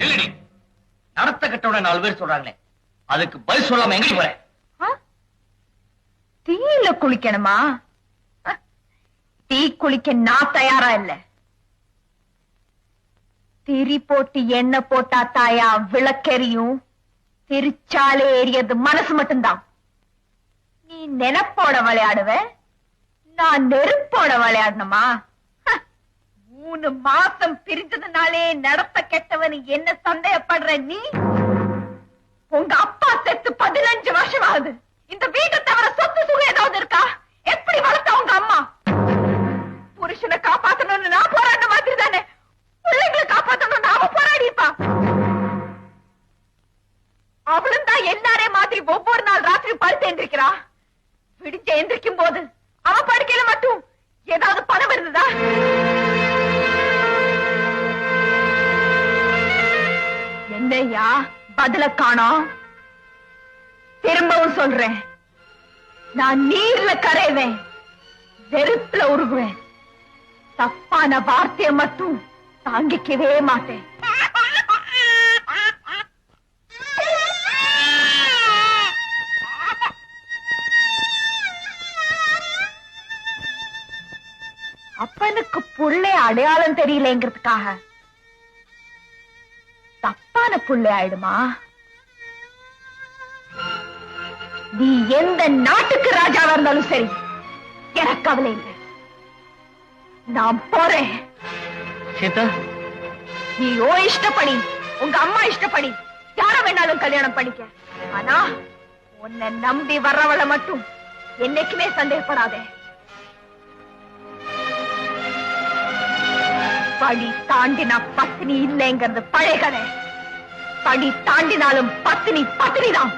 இல்லடி, நடத்த கட்டவன 4 பேர் சொல்றாங்களே, அதுக்கு பதில் சொல்லாம எங்க போறேன்? தீயில குளிக்கணுமா? தீ குளிக்க நான் தயாரா இல்ல. திரி போட்டு எண்ணெய் போட்டா தாயா விளக்கெரியும், திரிச்சாலே எரியது மனசு மட்டும்தான். நீ நெனப்போட விளையாடுவ, நான் நெருப்போட விளையாடணுமா? 3 மாசம் பிரிஞ்சதுனாலே நடத்த கெட்டவன் என்ன சந்தேகப்படுற நீ? உங்க அப்பா செத்து 15 வருஷம் ஆகுது. இந்த வீட்டை தவிர சொத்து சுகம் ஏதாவது இருக்கா? எப்படி வளர்த்த உங்க அம்மா? புருஷனை காப்பாத்தணும்னு நான் போராட்ட மாதிரி தானே பிள்ளைங்களை காப்பாத்தணும்னு அவ போராடிப்பா. அவளும் தான் எல்லாரே மாதிரி ஒவ்வொரு நாள் ராத்திரி படுத்து எந்திரிக்கிறா. விடிஞ்ச எந்திரிக்கும் போது அவ படுக்கையில மட்டும் ஏதாவது பணம் இருந்ததா? என்னையா பதில காணோம்? திரும்பவும் சொல்றேன், நான் நீர்ல கரைவேன், வெறுப்புல உருகுவேன். தப்பான வார்த்தையை மட்டும் தாங்கிக்கவே மாட்டேன். அப்பனுக்கு புள்ளை அடையாளம் தெரியலங்கிறதுக்காக தப்பான புள்ளை ஆயிடுமா? நீ எந்த நாட்டுக்கு ராஜாவா இருந்தாலும் சரி, எனக்கு கவலை இல்லை. நான் போறேன். சீதா, நீ இஷ்டப்படி, உங்க அம்மா இஷ்டப்படி யார வேணாலும் கல்யாணம் பண்ணிக்க. ஆனா உன்னை நம்பி வர்றவளை மட்டும் என்னைக்குமே சந்தேகப்படாதே. படி தாண்டினா பத்தினி இல்லைங்கிறது பழைய கதை. படி தாண்டினாலும் பத்தினி பத்தினிதான்.